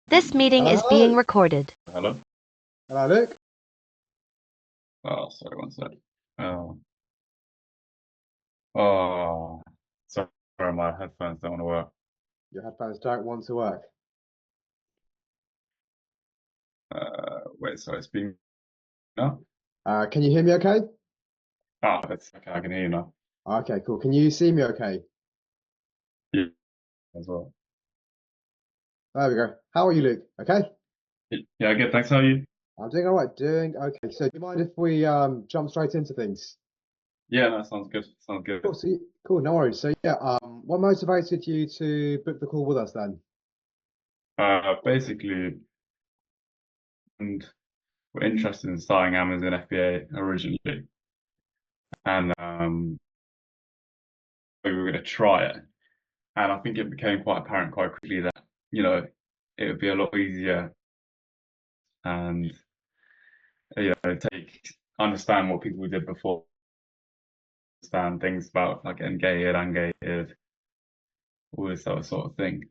This meeting is being Hello. recorded. Hello? Hello, Luke. Oh, sorry, one sec. Oh, oh, sorry, my headphones don't want to work. Your headphones don't want to work. Wait, sorry, it's being no? Can you hear me okay? Ah, it's okay, I can hear you now. Okay, cool. Can you see me okay? Yeah, as well. There we go. How are you, Luke? Okay? Yeah, good, thanks. How are you? I'm doing all right. Doing okay. So do you mind if we jump straight into things? Yeah, that sounds good. Sounds good. Cool. Cool. No worries. So yeah, what motivated you to book the call with us then? Basically, and we're interested in starting Amazon FBA originally, and we were going to try it. And I think it became quite apparent quite quickly that, it would be a lot easier and, understand what people did before, understand things about like getting gated, ungated, all this sort of thing.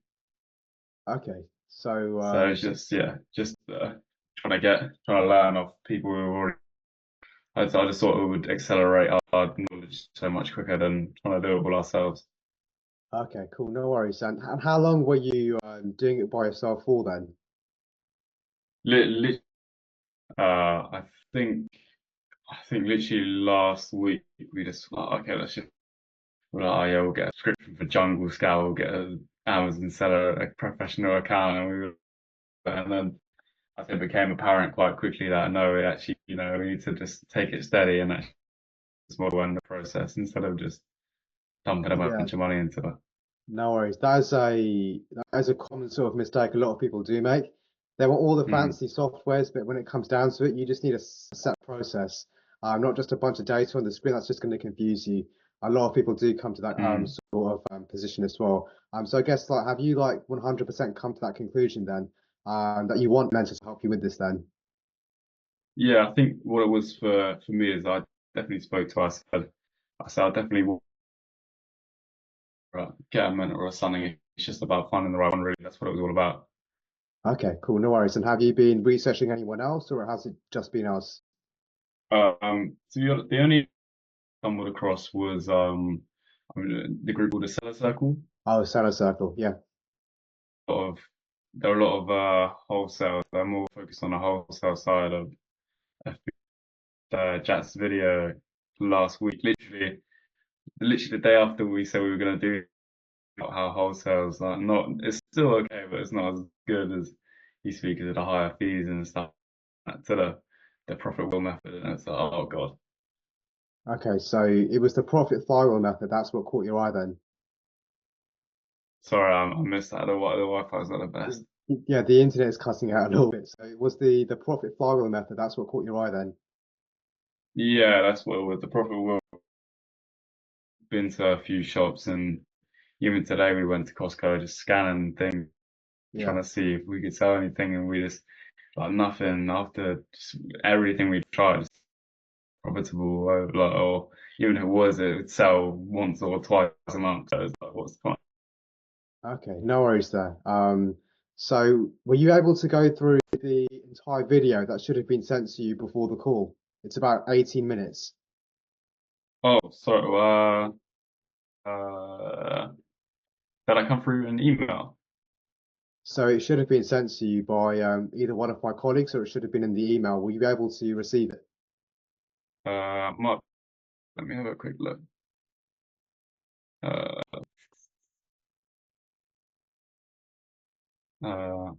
Okay. So So it's just trying to learn off people who are already. I just thought it would accelerate our knowledge so much quicker than trying to do it all ourselves. okay, cool. No worries. And how long were you doing it by yourself for then? Lit, lit, I think literally last week we just like, okay, we're like, oh yeah, we'll get a subscription for Jungle Scout, we'll get an Amazon seller, a professional account, and then I think it became apparent quite quickly that no, we actually, we need to just take it steady and actually small in the process instead of just dumping a Yeah. bunch of money into it. No worries. That is a common sort of mistake a lot of people do make. They want all the Mm, fancy softwares, but when it comes down to it, you just need a set process, not just a bunch of data on the screen. That's just going to confuse you. A lot of people do come to that mm. sort of position as well. So I guess like, have you like 100% come to that conclusion then, that you want mentors to help you with this then? Yeah, I think what it was for me is I definitely spoke to us. I said I definitely will get a mentor or something. It's just about finding the right one, really. That's what it was all about. Okay, cool. No worries. And have you been researching anyone else, or has it just been us? To be honest, the only I stumbled across was the group called the Seller Circle. Oh, Seller Circle. Yeah. Sort of there are a lot of wholesale. They're more focused on the wholesale side of Jack's video last week. Literally the day after we said we were going to do how wholesale's like not. It's still okay, but it's not as good as used to be because of the higher fees and stuff. To the profit will method, and it's like, oh god. Okay, so it was the profit flywheel method. That's what caught your eye then. Sorry, I missed that. The Wi-Fi is not the best. Yeah, the internet is cutting out a little bit. So it was the profit flywheel method. That's what caught your eye then. Yeah, that's what it was. The profit will. Been to a few shops, and even today we went to Costco just scanning things, Yeah. trying to see if we could sell anything, and we just like nothing after just everything we tried is profitable, or even if it was, it would sell once or twice a month. So it's like, what's the point? Okay, no worries there. So were you able to go through the entire video that should have been sent to you before the call? It's about 18 minutes. Oh, sorry. Did I come through an email? So it should have been sent to you by either one of my colleagues, or it should have been in the email. Will you be able to receive it? Mark, let me have a quick look. Uh, uh,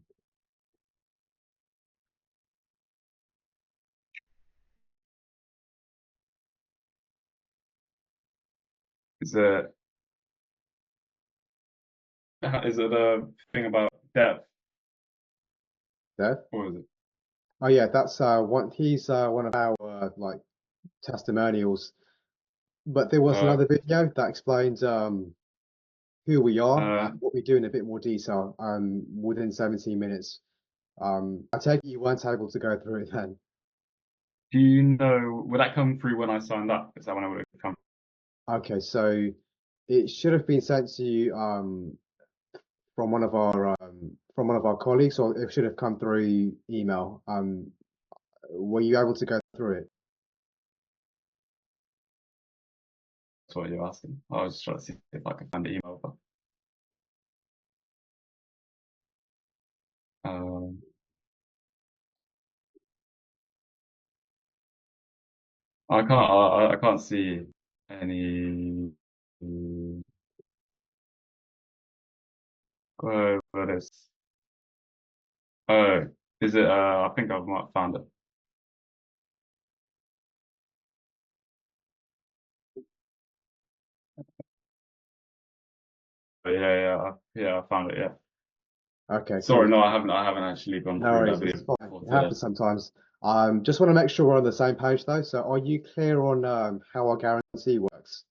is it is it a thing about depth, There. or is it? Oh yeah, that's he's one of our like testimonials. But there was Uh, another video that explains who we are uh, and what we do in a bit more detail within 17 minutes. I take it you weren't able to go through it then. do you know, would that come through when I signed up? Is that when I would have come? Okay, so it should have been sent to you from one of our colleagues, or it should have come through email. Were you able to go through it? That's what you're asking. I was just trying to see if I can find the email, but um, I can't see any. What is? Oh, is it? I think I might have found it. But yeah, I found it. Yeah. Okay, Sorry, cool. no, I haven't actually gone No through worries, that it's video fine. before It today. happens sometimes. Just want to make sure we're on the same page though. So are you clear on how our guarantee works?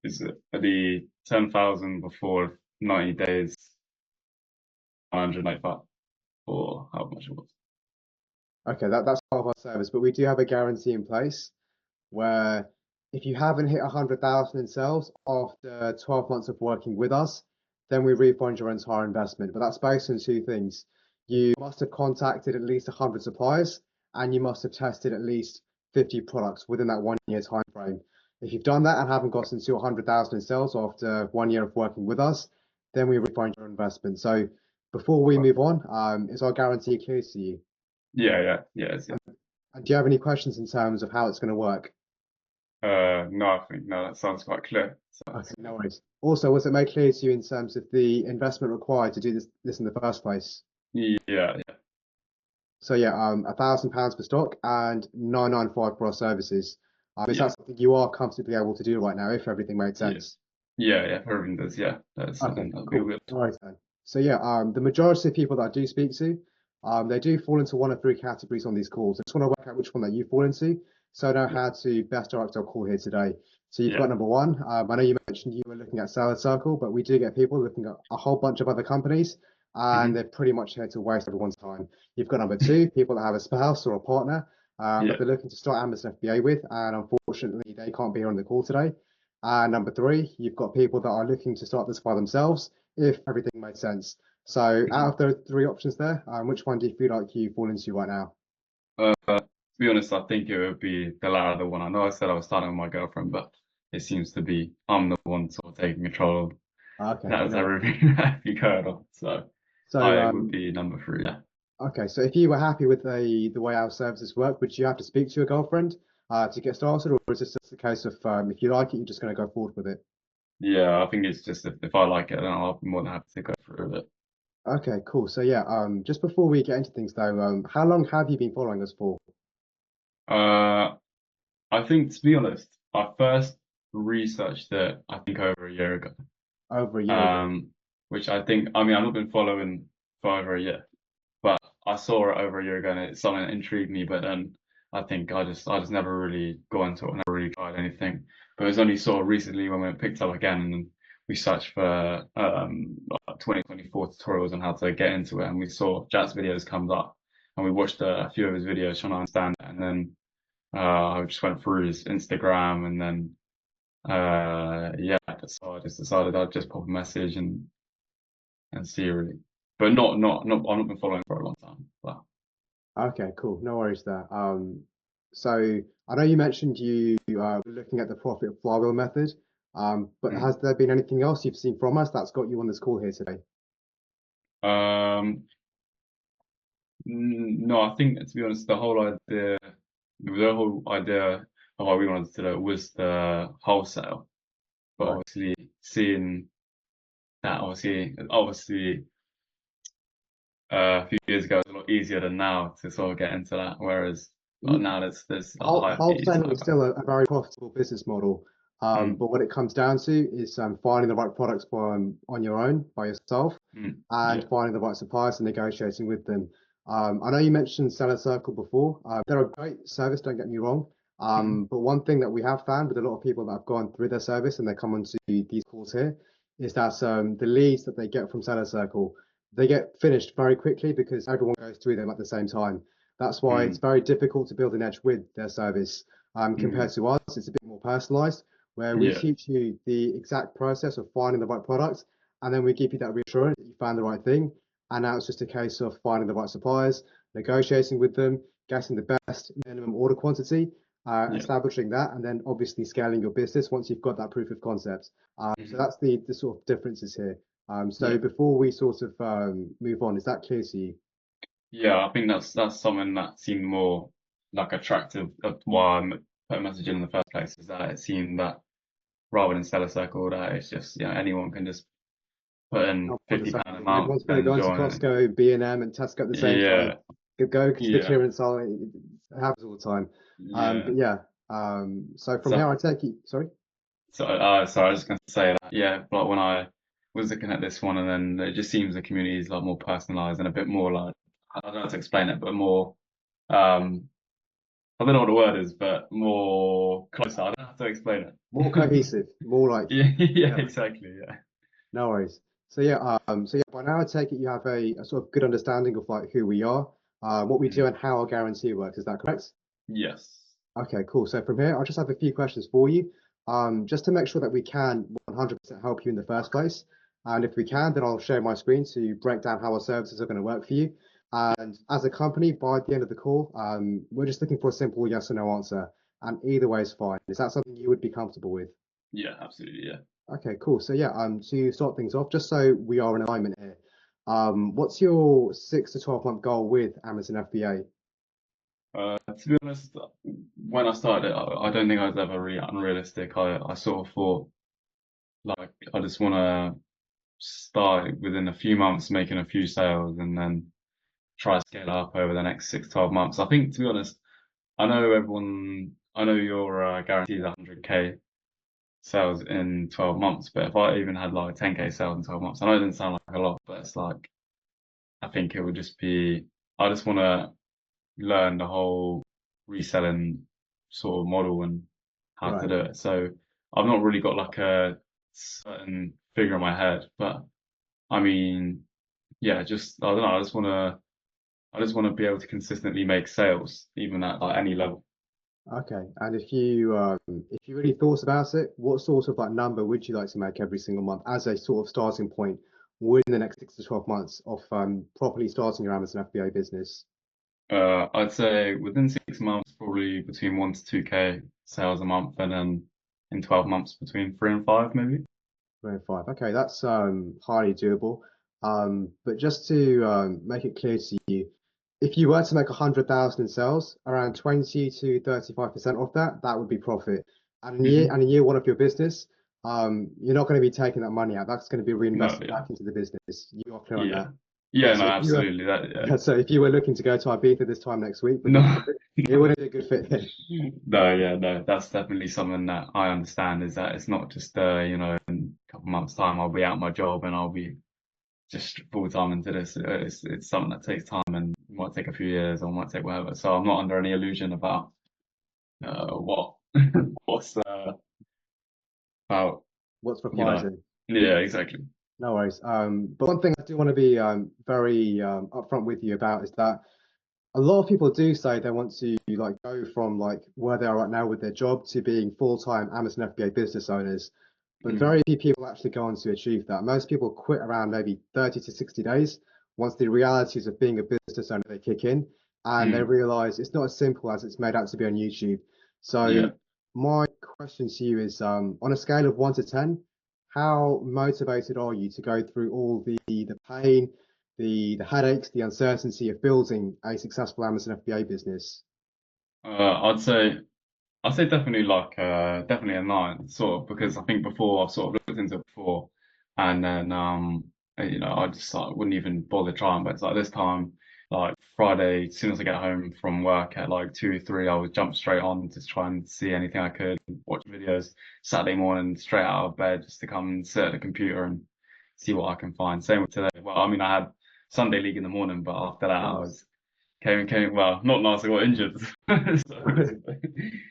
Is it the 10,000 before 90 days, 195, or how much it was? Okay, that's part of our service, but we do have a guarantee in place where if you haven't hit 100,000 in sales after 12 months of working with us, then we refund your entire investment. But that's based on two things. You must have contacted at least 100 suppliers and you must have tested at least 50 products within that 1 year time frame. If you've done that and haven't gotten to 100,000 in sales after 1 year of working with us, then we refund your investment. So before we move on, is our guarantee clear to you? Yeah. And do you have any questions in terms of how it's going to work? No, I think no, that sounds quite clear. Okay, no worries. Also, was it made clear to you in terms of the investment required to do this in the first place? Yeah. So yeah, £1,000 per stock and 995 for our services. Is Yeah, that something you are comfortably able to do right now if everything made yeah, sense? yeah. Everything does. Yeah, Okay, that'll be all cool. good. All right then. So yeah, the majority of people that I do speak to, they do fall into one of three categories on these calls. I just want to work out which one that you fall into, so I know Yeah, how to best direct our call here today. So you've yeah. got number one. I know you mentioned you were looking at Salad Circle, but we do get people looking at a whole bunch of other companies, and Hmm. they're pretty much here to waste everyone's time. You've got number two, people that have a spouse or a partner that Yeah. they're looking to start Amazon FBA with, and unfortunately they can't be here on the call today. And number three, you've got people that are looking to start this by themselves if everything made sense. So out Mhm. of the three options there, which one do you feel like you fall into right now? To be honest, I think it would be the latter one. I know I said I was starting with my girlfriend, but it seems to be I'm the one sort of taking control of Okay, that as no worries. everything that you heard of. So So I would be number three. Yeah. okay, so if you were happy with the way our services work, would you have to speak to your girlfriend to get started, or is this just a case of if you like it, you're just going to go forward with it? Yeah, I think it's just if I like it, then I'll be more than happy to go through with it. Okay, cool. So yeah, just before we get into things though, how long have you been following us for? Uh, I think to be honest, I first researched it I think over a year ago. Over a year ago. Um, which I think I mean I've not been following for over a year, but I saw it over a year ago and it's something that intrigued me. But then I think I just never really got into it, never really tried anything. But it was only sort of recently when we picked up again and we searched for like 2024 tutorials on how to get into it, and we saw Jack's videos comes up, and we watched a few of his videos trying to understand it, and then I just went through his Instagram, and then yeah, so I just decided I'd just pop a message and see really, but not I've not been following for a long time, but. Okay, cool. No worries there. So I know you mentioned you were looking at the profit flywheel method, but Mm. has there been anything else you've seen from us that's got you on this call here today? Um, no, I think to be honest, the whole idea of why we wanted to do it was the wholesale. But Right. obviously, seeing that, obviously, a few years ago, it was a lot easier than now to sort of get into that. Whereas now there's higher fees. Wholesaling is still a very profitable business model, Mm, but what it comes down to is finding the right products on your own, by yourself, and yeah. finding the right suppliers and negotiating with them. I know you mentioned Seller Circle before. They're a great service, don't get me wrong. Mm, But one thing that we have found with a lot of people that have gone through their service and they come onto these calls here is that the leads that they get from Seller Circle, they get finished very quickly because everyone goes through them at the same time. That's why it's mm, very difficult to build an edge with their service. Compared mm, to us, it's a bit more personalized, where we yeah. teach you the exact process of finding the right product, and then we give you that reassurance that you found the right thing. And now it's just a case of finding the right suppliers, negotiating with them, getting the best minimum order quantity, Yeah. establishing that, and then obviously scaling your business once you've got that proof of concept. So Mhm. that's the sort of differences here. So Yeah. before we sort of move on, is that clear to you? Yeah, I think that's something that seemed more like attractive of why I put a message in the first place, is that it seemed that rather than sell a circle, that it's just, anyone can just put in Hop on the same £50 a thing. month Everyone's going to and go into join it. Costco, B&M, and Tesco at the same time. Yeah, Go to the yeah, clearance aisle. It happens all the time. yeah. But yeah, so from here, So, I take it. Sorry. sorry, I was just going to say that, yeah, but when I was looking at this one, and then it just seems the community is like more personalized and a bit more like, I don't know how to explain it, but more, um, I don't know what the word is, but more closer. I don't know how to explain More it. cohesive, more like, Yeah, yeah, yeah, exactly. Yeah. no worries. So yeah, by now I take it you have a sort of good understanding of like who we are, what we do, Mhm. and how our guarantee works. Is that correct? Yes. Okay, cool. So from here, I'll just have a few questions for you, just to make sure that we can 100% help you in the first place. And if we can, then I'll share my screen to break down how our services are going to work for you. And as a company, by the end of the call, we're just looking for a simple yes or no answer. And either way is fine. Is that something you would be comfortable with? Yeah, absolutely. Yeah. Okay, cool. So yeah, to start things off, just so we are in alignment here, what's your 6 to 12 month goal with Amazon FBA? To be honest, when I started it, I don't think I was ever really unrealistic. I sort of thought like I just want to start within a few months making a few sales and then try to scale up over the next 6 to 12 months. I think, to be honest, I know your guarantee is 100K sales in 12 months, but if I even had like 10K sales in 12 months, I know it doesn't sound like a lot, but it's like, I think it would just be, I just want to learn the whole reselling sort of model and how to Right. do it. So I've not really got like a certain figure in my head, but I mean, yeah, just I don't know. I just want to be able to consistently make sales, even at like any level. Okay. And if you really thought about it, what sort of like number would you like to make every single month as a sort of starting point within the next 6 to 12 months of properly starting your Amazon FBA business? I'd say within 6 months, probably between 1 to 2K sales a month, and then in 12 months between 3 and 5, maybe. 3 and 5. Okay, that's highly doable. But just to make it clear to you, if you were to make 100,000 in sales, around 20 to 35% of that, that would be profit. Hmm. And in year one of your business, you're not going to be taking that money out. That's going to be No, reinvested yeah, back into the business. You are clear on yeah, that. Yeah. yeah. No, So if you were, absolutely. That, yeah. yeah, so if you were looking to go to Ibiza this time next week with No, your profit, it no, wouldn't be a good fit then. no, yeah, no. That's definitely something that I understand. Is that it's not just in a couple months' time I'll be out of my job and I'll be just full time into this. It's something that takes time and might take a few years or might take whatever. So I'm not under any illusion about what what's about What's you required know. here? Yeah, exactly. No worries. But one thing I do want to be very upfront with you about is that a lot of people do say they want to like go from like where they are right now with their job to being full-time Amazon FBA business owners, but Mm, very few people actually go on to achieve that. Most people quit around maybe 30 to 60 days once the realities of being a business owner they kick in and they mm, realize it's not as simple as it's made out to be on YouTube. So yeah. my question to you is on a scale of 1 to 10, how motivated are you to go through all the pain, the headaches, the uncertainty of building a successful Amazon FBA business? I'd say definitely like definitely a nine, sort of, because I think before I've sort of looked into it before, and then I just like, wouldn't even bother trying. But it's like this time, like Friday, as soon as I get home from work at like 2 3, I would jump straight on to try and see anything I could, watch videos. Saturday morning, straight out of bed just to come and sit at the computer and see what I can find. Same with today. Well, I mean, I had Sunday league in the morning, but after that, I Nice. was came well, not nice. I got injured, so it was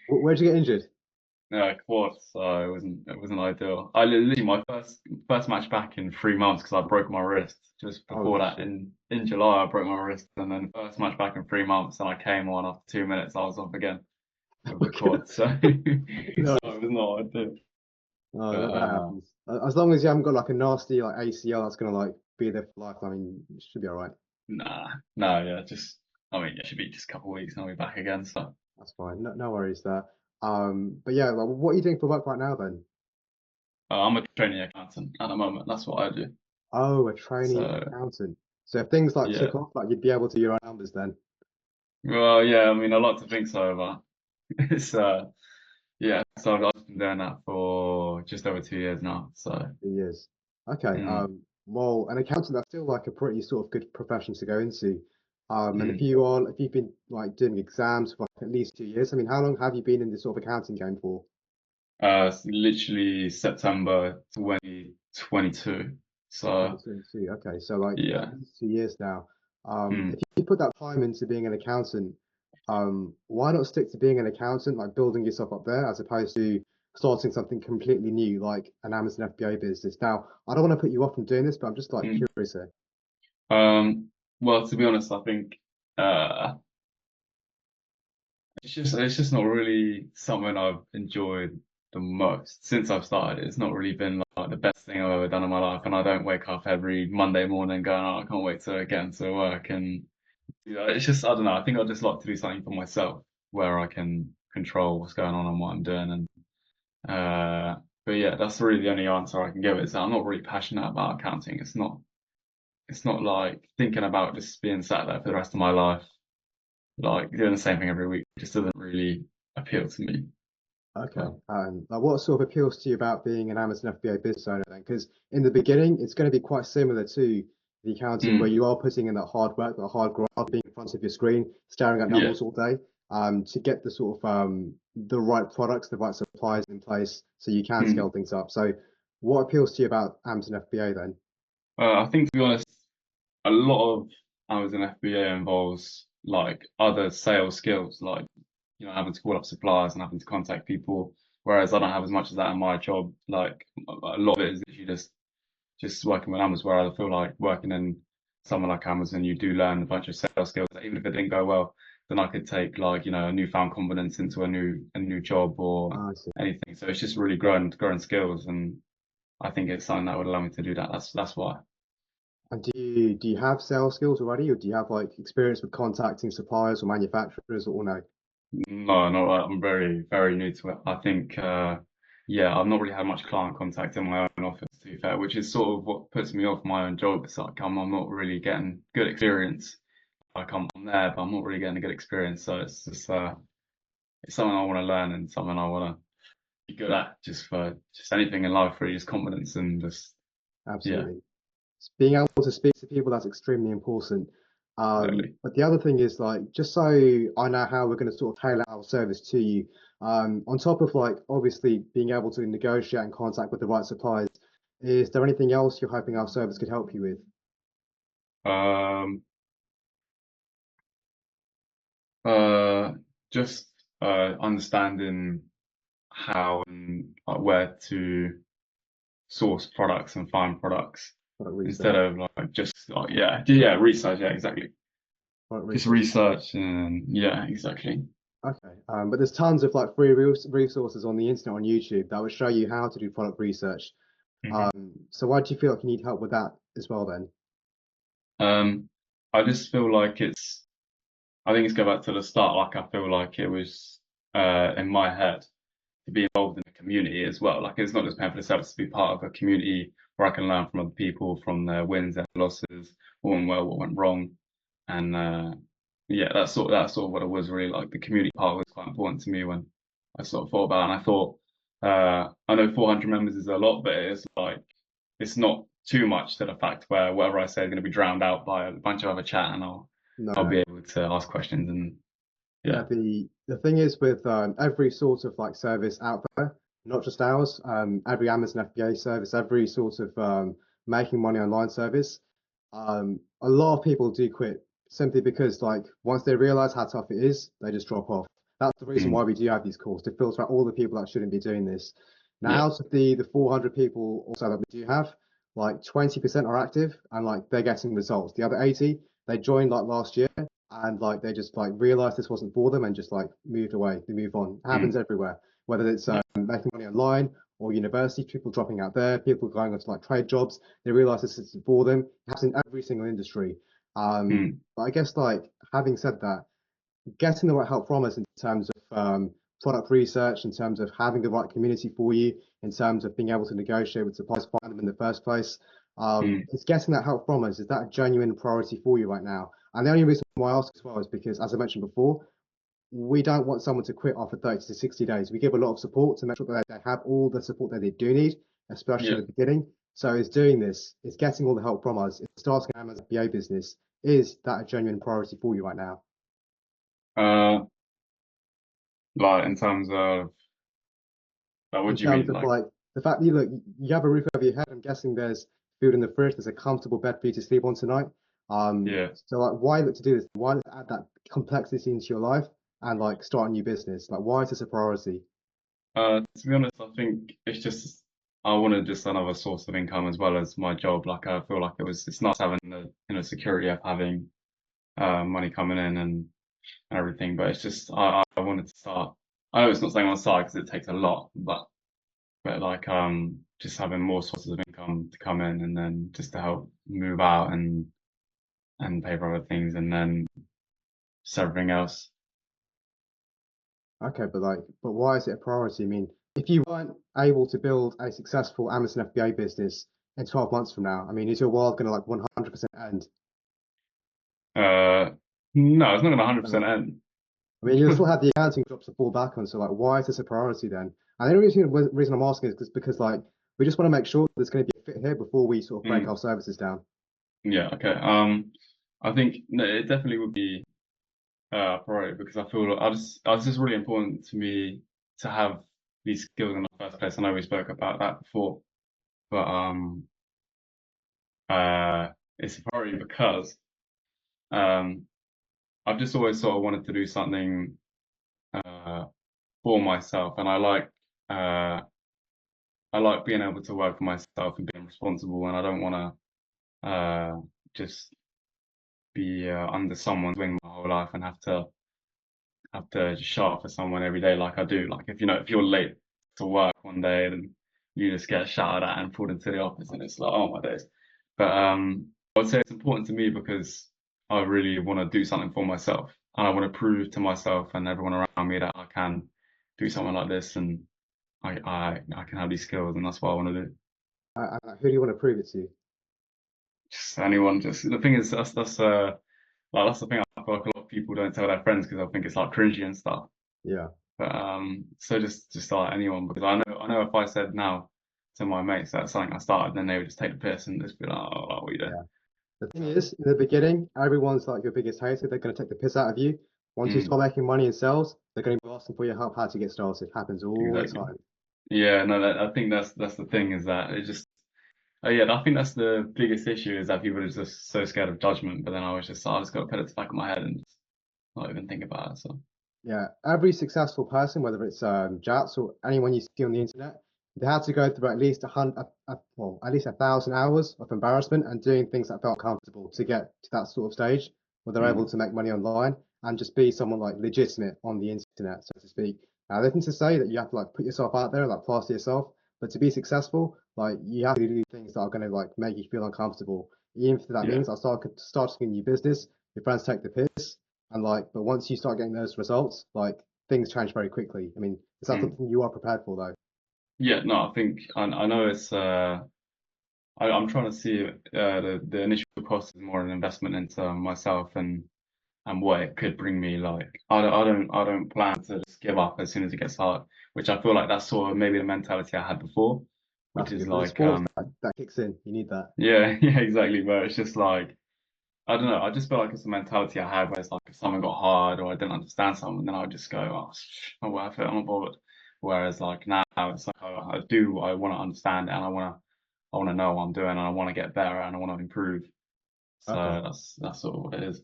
Where'd you get injured? quad, so it wasn't ideal. I literally my first match back in 3 months because I broke my wrist. Just before Holy that, shit. in July, I broke my wrist, and then first match back in 3 months, and I came on after 2 minutes. I was off again with the Okay. quad, so so No. it was not ideal. Oh, But that happens. As long as you haven't got like a nasty like ACL that's gonna like be there for life, I mean, it should be all right. nah, no, yeah, just I mean, it should be just a couple of weeks and I'll be back again. So That's fine. No worries there. But yeah, like, what are you doing for work right now then? I'm a trainee accountant at the moment. That's what I do. Oh, a trainee So accountant. So if things like yeah, took off, like you'd be able to do your own numbers then. well, yeah, I mean, I like to think so, but it's yeah. So I've been doing that for just over 2 years now. So 2 years. Okay. mm, Well, an accountant that's still like a pretty sort of good profession to go into. And mm. if you've been like doing exams for like, at least 2 years, I mean, how long have you been in this sort of accounting game for? It's literally September 2022. So 2022. Okay, so like at yeah. least 2 years now. If Mm. you put that time into being an accountant, why not stick to being an accountant, like building yourself up there, as opposed to starting something completely new, like an Amazon FBA business? Now, I don't want to put you off from doing this, but I'm just like Mm. curious here. Well, to be honest, I think uh, it's just not really something I've enjoyed the most since I've started. It's not really been like the best thing I've ever done in my life, and I don't wake up every Monday morning going, "Oh, I can't wait to get into work." And it's just I don't know. I think I just like to do something for myself where I can control what's going on and what I'm doing. And but yeah, that's really the only answer I can give. Is that I'm not really passionate about accounting. It's not like thinking about just being sat there for the rest of my life, like doing the same thing every week. It just doesn't really appeal to me. Okay. But Like what sort of appeals to you about being an Amazon FBA business owner then? Because in the beginning, it's going to be quite similar to the accounting where mm, you are putting in that hard work, that hard grind, being in front of your screen, staring at yeah. numbers all day, to get the sort of the right products, the right supplies in place so you can scale Mm. things up. So what appeals to you about Amazon FBA then? I think to be honest, a lot of Amazon FBA involves like other sales skills, like having to call up suppliers and having to contact people. Whereas I don't have as much of that in my job. Like a lot of it is literally just working with Amazon. Whereas I feel like working in someone like Amazon, you do learn a bunch of sales skills. That even if it didn't go well, then I could take like a newfound confidence into a new job or I see. anything. So it's just really growing skills, and I think it's something that would allow me to do that. That's why. And do you have sales skills already, or do you have like experience with contacting suppliers or manufacturers or no? No, no, I'm very, very new to it. I think, yeah, I've not really had much client contact in my own office, to be fair, which is sort of what puts me off my own job. It's like I'm not really getting good experience. Like I'm there, but I'm not really getting a good experience. So it's just, it's something I want to learn and something I want to be good at, just for just anything in life, really, just confidence and just, yeah, Absolutely. Being able to speak to people, that's extremely important. totally. But the other thing is like, just so I know how we're going to sort of tailor our service to you, on top of like obviously being able to negotiate and contact with the right suppliers, is there anything else you're hoping our service could help you with? Um, uh, just understanding how and where to source products and find products Product instead research, of like just like yeah research, yeah, exactly, product just research. research and yeah, exactly. Okay. But there's tons of like free resources on the internet on YouTube that will show you how to do product research. Hmm. So why do you feel like you need help with that as well then? um I just feel like I think it's go back to the start, like I feel like it was in my head to be involved in a community as well. Like it's not just paying for the service, to be part of a community where I can learn from other people, from their wins and losses, what went well, what went wrong. And yeah, that's sort of what it was really like. The community part was quite important to me when I sort of thought about it. And I thought, I know 400 members is a lot, but it's like it's not too much to the fact where whatever I say is going to be drowned out by a bunch of other chat, and No, I'll no. be able to ask questions and Yeah, yeah. the thing is with every sort of like service out there, not just ours, every Amazon FBA service, every sort of making money online service, a lot of people do quit simply because like once they realize how tough it is, they just drop off. That's the reason why Mm, we do have these calls to filter out all the people that shouldn't be doing this. Now, yeah. out of the 400 people also that we do have, like 20% are active and like they're getting results. The other 80, they joined like last year and like they just like realized this wasn't for them and just like moved away, they move on. It happens Mm, everywhere, whether it's yeah. making money online or university, people dropping out there, people going onto like trade jobs. They realize this is for them. It happens in every single industry. Mm, But I guess like having said that, getting the right help from us in terms of product research, in terms of having the right community for you, in terms of being able to negotiate with suppliers, find them in the first place. mm, It's getting that help from us. Is that a genuine priority for you right now? And the only reason why I ask as well is because, as I mentioned before, we don't want someone to quit after 30 to 60 days. We give a lot of support to make sure that they have all the support that they do need, especially yeah. in the beginning. So it's doing this, it's getting all the help from us, it's starting an Amazon FBA business. Is that a genuine priority for you right now? Uh, like in terms of what In do you terms mean? of Like, like the fact that you have a roof over your head. I'm guessing there's food in the fridge, there's a comfortable bed for you to sleep on tonight. yeah. So like why look to do this? Why add that complexity into your life and like start a new business? Like why is this a priority? To be honest, I think it's just I wanted just another source of income as well as my job. Like I feel like it's nice having the security of having money coming in and everything, but it's just I wanted to start. I know it's not saying on the side because it takes a lot, but like just having more sources of income to come in and then just to help move out and pay for other things and then just everything else. Okay, but why is it a priority? I mean, if you weren't able to build a successful Amazon FBA business in 12 months from now, I mean, is your world going to like 100% end? Uh, no, it's not gonna No. 100% end. I mean, you'll still have the accounting jobs to fall back on. So, like, why is this a priority then? And the only reason I'm asking is because, like, we just want to make sure there's going to be a fit here before we sort of break Mm, our services down. yeah, okay. I think no, it definitely would be priority because I feel like it's just really important to me to have these skills in the first place. I know we spoke about that before, but it's a priority because um, I've just always sort of wanted to do something uh, for myself, and uh, I like being able to work for myself and being responsible, and I don't want to just be under someone's wing my whole life and have to just show up for someone every day like I do. Like if you're late to work one day, then you just get shouted at and pulled into the office, and it's like, oh my days. But I would say it's important to me because I really want to do something for myself, and I want to prove to myself and everyone around me that I can do something like this, and I can have these skills, and that's what I want to do. Who do you want to prove it to? Just anyone, just the thing is that's the thing I feel like a lot of people don't tell their friends because I think it's like cringy and stuff. Yeah, But so just like anyone because I know if I said now to my mates that's something I started, then they would just take the piss and just be like, oh, like, what are you doing? yeah. The thing So is, in the beginning, everyone's like your biggest hater. They're going to take the piss out of you. Once you mm, start making money in sales, they're going to be asking for your help how to get started. Happens all the exactly. time. Yeah, no, I think that's the thing is that it just yeah, I think that's the biggest issue is that people are just so scared of judgment. But then I just got to put it to the back of my head and just not even think about it. So Yeah, every successful person, whether it's Jats or anyone you see on the internet, they had to go through at least well, at least 1,000 hours of embarrassment and doing things that felt comfortable to get to that sort of stage where they're able mm, to make money online and just be someone like legitimate on the internet, so to speak. Now, nothing to say that you have to like put yourself out there, like plaster yourself, but to be successful, like you have to do things that are going to like make you feel uncomfortable. Even if that yeah. means starting a new business, your friends take the piss, and like, but once you start getting those results, like things change very quickly. I mean, is that Mm. something you are prepared for though? Yeah, no, I think I know it's I'm trying to see the initial cost is more an investment into myself and what it could bring me. Like I don't plan to just give up as soon as it gets hard, which I feel like that's sort of maybe the mentality I had before, which That's is good. With the like sports that kicks in, you need that. yeah yeah exactly. But it's just like I don't know. I just feel like it's a mentality I had where it's like if something got hard or I didn't understand something, then I would just go, oh, it's not worth it. I'm not bothered. Whereas like now it's like I want to understand it and I want to know what I'm doing and I want to get better and I want to improve. Okay, So that's sort of what it is.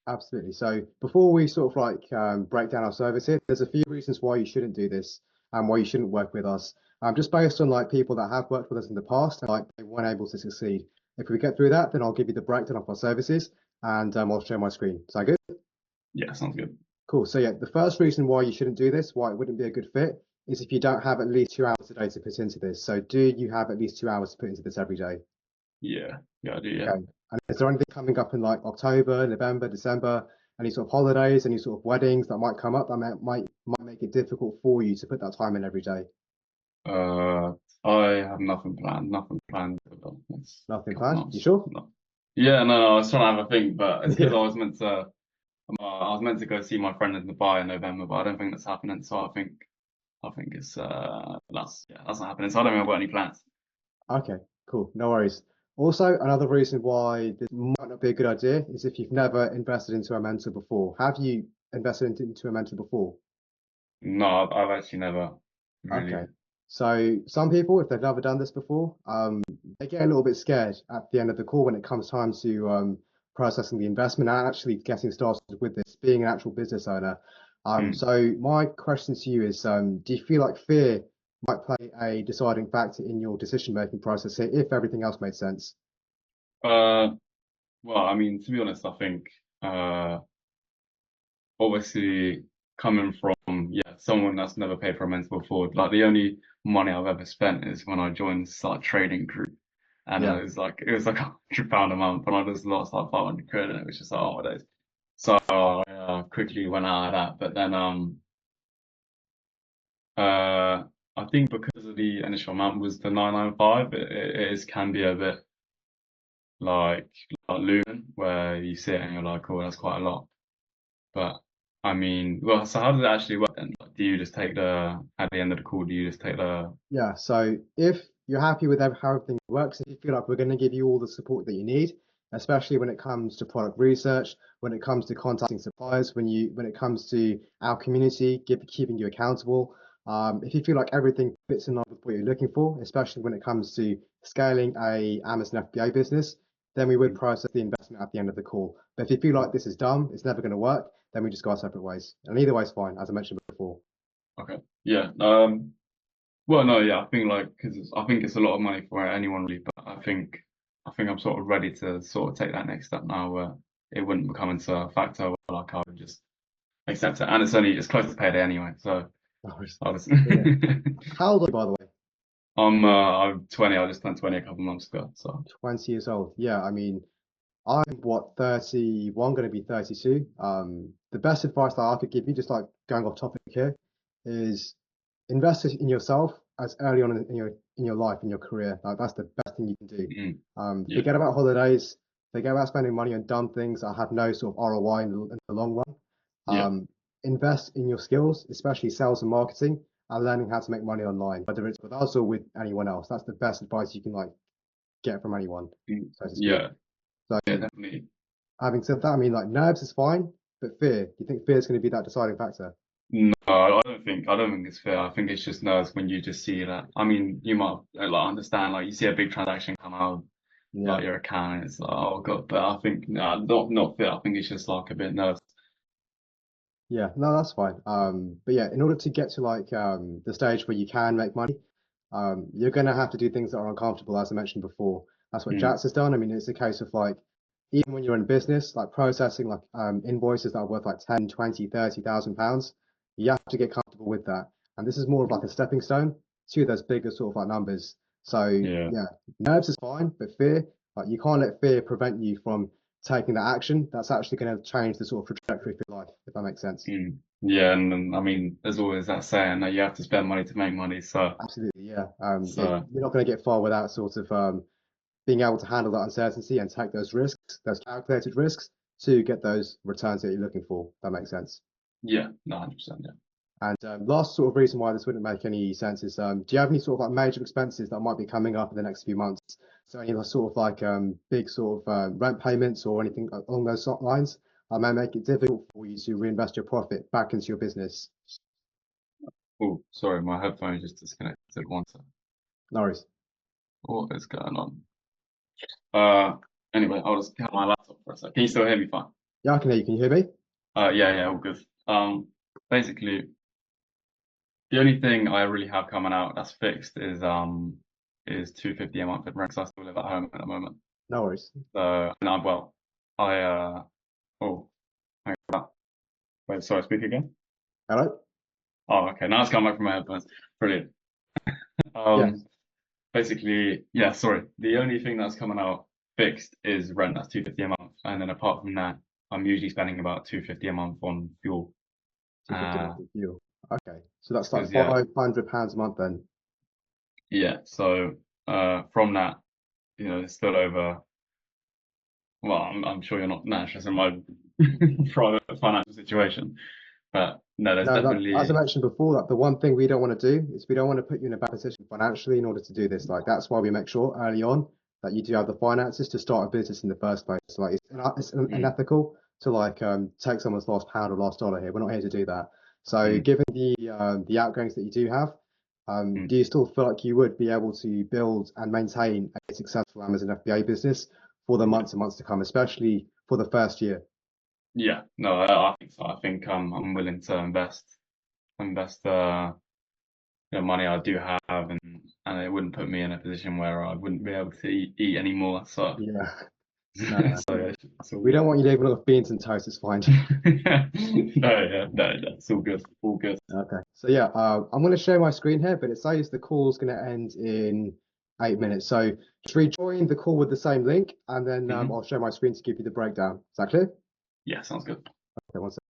absolutely. So before we sort of like break down our service here, there's a few reasons why you shouldn't do this and why you shouldn't work with us. Just based on like people that have worked with us in the past and like they weren't able to succeed. If we get through that, then I'll give you the breakdown of our services and I'll share my screen. Sound good? Yeah, sounds good. Cool. So yeah, the first reason why you shouldn't do this, why it wouldn't be a good fit, is if you don't have at least 2 hours a day to put into this. So do you have at least 2 hours to put into this every day? Yeah, yeah, I do. Yeah. Okay. And is there anything coming up in like October, November, December? Any sort of holidays, any sort of weddings that might come up that might make it difficult for you to put that time in every day? Uh, I have nothing planned. Nothing planned for the next Nothing couple planned? You months. sure? No. Yeah, no, I was trying to have a think, but it's because Yeah. I was meant to go see my friend in Dubai in November, but I don't think that's happening. So I think it's that's not happening. So I don't think I've got any plans. Okay, cool. No worries. Also, another reason why this might not be a good idea is if you've never invested into a mentor before. Have you invested into a mentor before? No, I've actually never Okay. really. So some people, if they've never done this before, they get a little bit scared at the end of the call when it comes time to processing the investment and actually getting started with this, being an actual business owner. Hmm. So my question to you is, do you feel like fear might play a deciding factor in your decision-making process here, if everything else made sense? Uh, well, I mean, to be honest, I think uh, obviously coming from someone that's never paid for a mentor before, like the only money I've ever spent is when I joined start trading group, and Yeah. it was like £100 a month, and I just lost like 500 quid, and it was just like, oh my days. So I quickly went out of that, but then I think because of the initial amount was the 995, it is can be a bit like looming where you see it and you're like, oh, that's quite a lot. But I mean, well, so how does it actually work then? Like, do you just take at the end of the call, do you just take the, Yeah, so if you're happy with how everything works, if you feel like we're going to give you all the support that you need, especially when it comes to product research, when it comes to contacting suppliers, when it comes to our community, keeping you accountable, if you feel like everything fits in line with what you're looking for, especially when it comes to scaling a Amazon FBA business, then we would process the investment at the end of the call. But if you feel like this is dumb, it's never going to work, then we just go our separate ways. And either way is fine, as I mentioned before. okay, yeah, well, no, yeah, I think like, because I think it's a lot of money for anyone really, but I think I'm sort of ready to sort of take that next step now where it wouldn't become into a factor where like I would just accept it. And it's close to payday anyway, so I'll just, Yeah. How old are you, by the way? I'm 20, I just turned 20 a couple months ago, so. 20 years old. Yeah, I mean, I'm what, 31, going to be 32. The best advice that I could give you, just like going off topic here, is invest in yourself as early on in your life, in your career. Like that's the best thing you can do. Mm, yeah, Forget about holidays, forget about spending money on dumb things that have no sort of ROI in the long run. yeah. Invest in your skills, especially sales and marketing, and learning how to make money online, whether it's with us or with anyone else. That's the best advice you can like get from anyone, so to speak. Yeah, So yeah, definitely. having said that, I mean like nerves is fine, but fear, do you think fear is going to be that deciding factor? No, I don't think it's fair. I think it's just nerves when you just see that. I mean, you might like understand, like you see a big transaction come out of Yeah. like your account, and it's like, oh god. But I think no, not fair. I think it's just like a bit nervous. Yeah, no, that's fine. But yeah, in order to get to like the stage where you can make money, you're gonna have to do things that are uncomfortable, as I mentioned before. That's what Mm, Jats has done. I mean, it's a case of like even when you're in business, like processing like invoices that are worth like 10, 20, 30,000 pounds, you have to get comfortable with that. And this is more of like a stepping stone to those bigger sort of like numbers. So yeah, yeah, nerves is fine, but fear, like you can't let fear prevent you from taking that action. That's actually going to change the sort of trajectory for your life, if that makes sense. yeah. And then, I mean, there's always that saying that you have to spend money to make money. So, Absolutely, yeah. so You're not going to get far without sort of being able to handle that uncertainty and take those risks, those calculated risks, to get those returns that you're looking for. That makes sense. yeah, no, 100%, yeah. And last sort of reason why this wouldn't make any sense is, do you have any sort of like major expenses that might be coming up in the next few months? So any sort of like big sort of rent payments or anything along those lines that may make it difficult for you to reinvest your profit back into your business. Oh, sorry, my headphones just disconnected. One second. No worries. What is going on? Uh, anyway, I'll just get my laptop for a sec. Can you still hear me fine? Yeah, I can hear you. Can you hear me? Yeah, yeah, all good. Basically, the only thing I really have coming out that's fixed is 250 a month in rent 'cause I still live at home at the moment. No worries. So, and I oh, hang on. Wait, sorry, speak again. Hello? Oh, okay. Now it's come back from my headphones. Brilliant. Yes, Basically, yeah, sorry. The only thing that's coming out fixed is rent. That's 250 a month. And then apart from that, I'm usually spending about 250 a month on fuel. 250 a month of fuel. Okay, so that's like Because yeah, £500 a month then. yeah. So from that, it's still over. Well, I'm sure you're not interested in my private financial situation, but no, there's No, that as I definitely. mentioned before, that the one thing we don't want to do is we don't want to put you in a bad position financially in order to do this. Like that's why we make sure early on that you do have the finances to start a business in the first place. Like it's Mm, unethical to like take someone's last pound or last dollar here. We're not here to do that. So mm, given the outgoings that you do have, mm. do you still feel like you would be able to build and maintain a successful Amazon FBA business for the Yeah, months and months to come, especially for the first year? yeah. No, I think so. I think I'm willing to invest money I do have, and it wouldn't put me in a position where I wouldn't be able to eat anymore. So Yeah. so No, no. yeah, it's all We good. don't want you living off beans and toast. It's fine. No, yeah, no, it's all good, all good. Okay. So yeah, I'm going to share my screen here, but it says the call's going to end in 8 minutes. So just rejoin the call with the same link, and then Hmm. I'll share my screen to give you the breakdown. Is that clear? Yeah, sounds good. Okay, one second.